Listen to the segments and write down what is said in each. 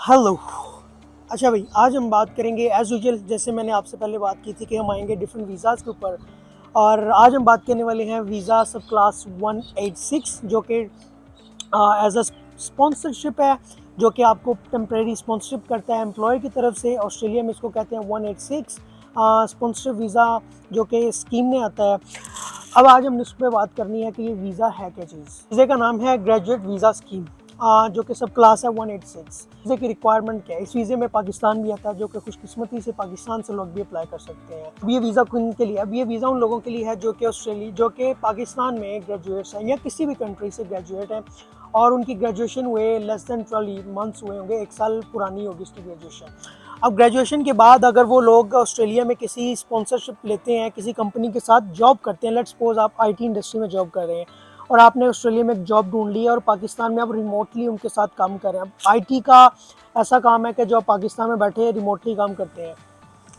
Hello. अच्छा भाई, आज हम बात करेंगे एज़ यूजुअल, जैसे मैंने आपसे पहले बात की थी कि हम आएंगे डिफरेंट वीज़ाज़ के ऊपर। और आज हम बात करने वाले हैं वीज़ा सब क्लास 186, जो कि एज अ स्पॉन्सरशिप है, जो कि आपको टेम्प्रेरी स्पॉन्सरशिप करता है एम्प्लॉयर की तरफ से। ऑस्ट्रेलिया में इसको कहते हैं 186 स्पॉन्सरशिप वीज़ा, जो कि स्कीम में आता है। अब आज हमने इस पर बात करनी है कि ये वीज़ा है क्या चीज़। वीज़े का नाम है ग्रेजुएट वीज़ा स्कीम, जो कि सब क्लास है 186। वीज़े की रिक्वायरमेंट क्या है? इस वीज़े में पाकिस्तान भी आता है, जो कि खुशकिस्मती से पाकिस्तान से लोग भी अप्लाई कर सकते हैं। अब ये वीज़ा किन के लिए? अब ये वीज़ा उन लोगों के लिए है जो कि जो कि पाकिस्तान में ग्रेजुएट्स हैं या किसी भी कंट्री से ग्रेजुएट हैं, और उनकी ग्रेजुएशन हुए लेस दैन 12 मंथ्स हुए होंगे, 1 साल पुरानी होगी उसकी ग्रेजुएशन। अब ग्रेजुएशन के बाद अगर वो लोग ऑस्ट्रेलिया में किसी स्पॉन्सरशिप लेते हैं, किसी कंपनी के साथ जॉब करते हैं, लेट्स सपोज आप आईटी इंडस्ट्री में जॉब कर रहे हैं और आपने ऑस्ट्रेलिया में एक जॉब ढूंढ ली है और पाकिस्तान में आप रिमोटली उनके साथ काम कर रहे हैं। आईटी का ऐसा काम है कि जो आप पाकिस्तान में बैठे रिमोटली काम करते हैं।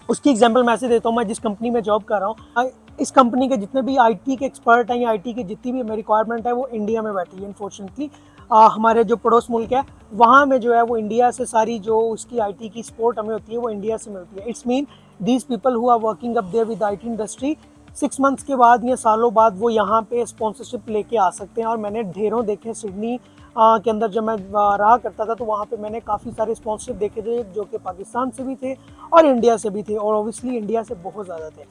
उसकी एग्जांपल मैं ऐसे देता हूँ, मैं जिस कंपनी में जॉब कर रहा हूँ, इस कंपनी के जितने भी आईटी के एक्सपर्ट हैं या आईटी की जितनी भी हमें रिक्वायरमेंट है वो इंडिया में बैठी है। अनफॉर्चुनेटली हमारे जो पड़ोस मुल्क है वहाँ में जो है वो इंडिया से सारी जो उसकी आईटी की सपोर्ट हमें होती है वो इंडिया से मिलती है। It's mean these people who are working up there with IT industry 6 months के बाद या सालों बाद वो यहाँ पे स्पॉन्सरशिप लेके आ सकते हैं। और मैंने ढेरों देखे सिडनी के अंदर जब मैं रहा करता था, तो वहाँ पे मैंने काफ़ी सारे स्पॉन्सरशिप देखे थे जो कि पाकिस्तान से भी थे और इंडिया से भी थे, और ओबियसली इंडिया से बहुत ज़्यादा थे।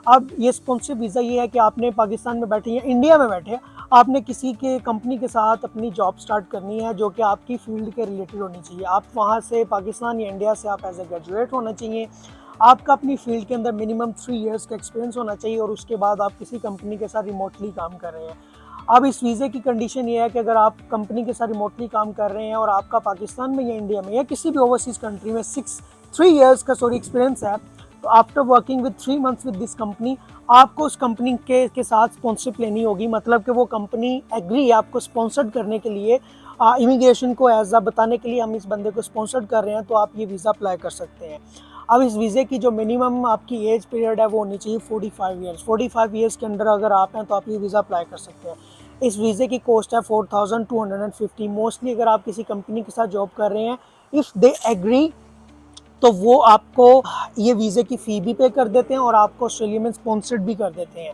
अब ये स्पॉन्सरशिप वीज़ा ये है कि आपने पाकिस्तान में बैठे या इंडिया में बैठे आपने किसी के कंपनी के साथ अपनी जॉब स्टार्ट करनी है जो कि आपकी फील्ड के रिलेटेड होनी चाहिए। आप वहाँ से पाकिस्तान या इंडिया से आप एज ए ग्रेजुएट होना चाहिए। आपका अपनी फील्ड के अंदर मिनिमम 3 इयर्स का एक्सपीरियंस होना चाहिए, और उसके बाद आप किसी कंपनी के साथ रिमोटली काम कर रहे हैं। अब इस वीज़े की कंडीशन ये है कि अगर आप कंपनी के साथ रिमोटली काम कर रहे हैं और आपका पाकिस्तान में या इंडिया में या किसी भी ओवरसीज़ कंट्री में 3 इयर्स का एक्सपीरियंस है, तो after working with 3 months with this company आपको उस कंपनी के साथ स्पॉन्सरशिप लेनी होगी। मतलब कि वो कंपनी एग्री है आपको स्पॉन्सर्ड करने के लिए, इमिग्रेशन को एज बताने के लिए हम इस बंदे को स्पॉन्सर्ड कर रहे हैं, तो आप ये वीज़ा अप्लाई कर सकते हैं। अब इस वीज़े की जो मिनिमम आपकी एज पीरियड है वो होनी चाहिए 45 ईयर्स। 45 ईयर्स के अंदर अगर आप हैं तो आप ये वीज़ा अप्लाई कर सकते हैं। इस वीज़े की कॉस्ट है 4250। मोस्टली अगर आप किसी कंपनी के साथ जॉब कर रहे हैं, इफ़ दे एग्री, तो वो आपको ये वीज़े की फ़ी भी पे कर देते हैं और आपको ऑस्ट्रेलिया में स्पॉन्सर्ड भी कर देते हैं।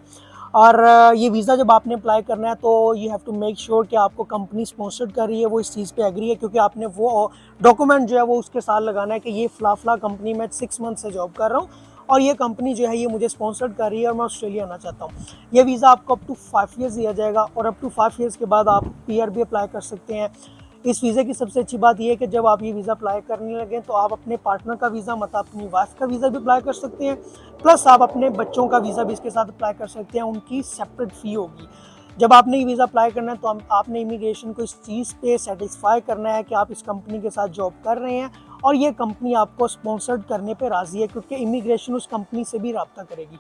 और ये वीज़ा जब आपने अप्लाई करना है तो you have to make sure कि आपको कंपनी स्पॉन्सर्ड कर रही है, वो इस चीज़ पे एग्री है, क्योंकि आपने वो डॉक्यूमेंट जो है वो उसके साथ लगाना है कि ये फ़ला कंपनी में 6 मंथ से जॉब कर रहा हूँ और ये कंपनी जो है ये मुझे स्पॉन्सर्ड कर रही है और मैं ऑस्ट्रेलिया आना चाहता हूँ। ये वीज़ा आपको अप टू 5 ईयर्स दिया जाएगा, और अप टू 5 ईयर्स के बाद आप पीआर भी अप्लाई कर सकते हैं। इस वीज़े की सबसे अच्छी बात यह है कि जब आप ये वीज़ा अप्लाई करने लगें तो आप अपने पार्टनर का वीज़ा, मतलब अपनी वाइफ का वीज़ा भी अप्लाई कर सकते हैं, प्लस आप अपने बच्चों का वीज़ा भी इसके साथ अप्लाई कर सकते हैं। उनकी सेपरेट फ़ी होगी। जब आपने ये वीज़ा अप्लाई करना है तो आपने इमिग्रेशन को इस चीज़ पे सेटिस्फाई करना है कि आप इस कंपनी के साथ जॉब कर रहे हैं और ये कंपनी आपको स्पॉन्सर्ड करने पे राज़ी है, क्योंकि इमिग्रेशन उस कंपनी से भी रब्ता करेगी।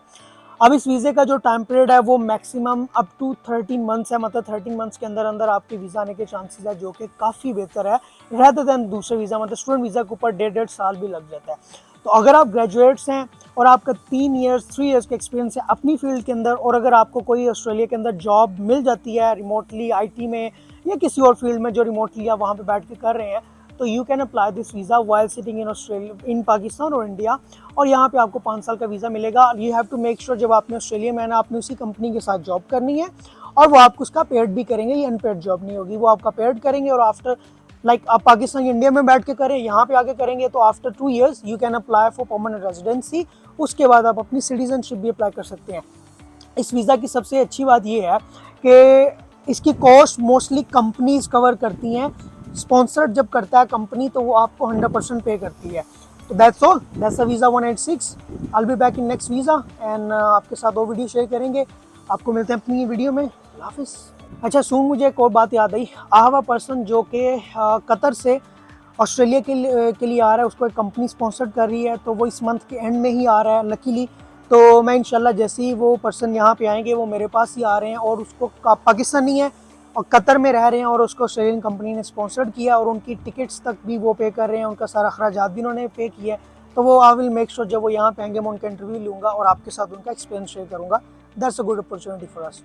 अब इस वीज़े का जो टाइम पीरियड है वो मैक्सिमम अप टू 13 मंथ्स है, मतलब 13 मंथ्स के अंदर अंदर आपके वीज़ा आने के चांसेस है, जो कि काफ़ी बेहतर है रेदर देन दूसरे वीज़ा। मतलब स्टूडेंट वीज़ा के ऊपर 1.5 साल भी लग जाता है। तो अगर आप ग्रेजुएट्स हैं और आपका 3 इयर्स का एक्सपीरियंस है अपनी फील्ड के अंदर, और अगर आपको कोई ऑस्ट्रेलिया के अंदर जॉब मिल जाती है रिमोटली आईटी में या किसी और फील्ड में जो रिमोटली आप वहाँ पे बैठ के कर रहे हैं, तो you can apply this visa while sitting in Australia, in Pakistan और इंडिया। और यहाँ पे आपको 5 साल का वीज़ा मिलेगा। You have to make sure जब आपने ऑस्ट्रेलिया में आना, आपने उसी कंपनी के साथ जॉब करनी है और वो आपको उसका पेड भी करेंगे। ये अनपेड जॉब नहीं होगी, वो आपका पेड करेंगे। और आफ्टर आप पाकिस्तान इंडिया में बैठ के करें, यहाँ पे आके करेंगे, तो after 2 years you can apply for permanent residency. उसके बाद आप अपनी सिटीजनशिप भी अप्लाई कर सकते हैं। इस वीज़ा की सबसे अच्छी बात यह है कि इसकी कॉस्ट मोस्टली कंपनीज कवर करती हैं। स्पॉन्सर्ड जब करता है कंपनी तो वो आपको 100% पे करती है। तो that's all, that's a visa 186। I will be back in next visa and आपके साथ और वीडियो शेयर करेंगे। आपको मिलते हैं अपनी वीडियो में। अल्लाह हाफिज़। अच्छा सुन, मुझे एक और बात याद आई। आई हैव अ पर्सन जो कि कतर से ऑस्ट्रेलिया के लिए आ रहा है, उसको एक कंपनी स्पॉन्सर्ड कर रही है, तो वो इस मंथ के एंड में ही आ रहा है लकीली। तो मैं इंशाल्लाह जैसे ही वो पर्सन यहाँ पे आएंगे वो मेरे पास ही आ रहे हैं, और उसको पाकिस्तानी है और कतर में रह रहे हैं, और उसको ऑस्ट्रेलियन कंपनी ने स्पॉन्सर्ड किया और उनकी टिकट्स तक भी वो पे कर रहे हैं, उनका सारा अखराजात भी उन्होंने पे किया है। तो वो आई विल मेक श्योर जब वो यहाँ पे आएंगे मैं उनका इंटरव्यू लूँगा और आपके साथ उनका एक्सपीरियंस शेयर करूँगा। That's a good opportunity for us.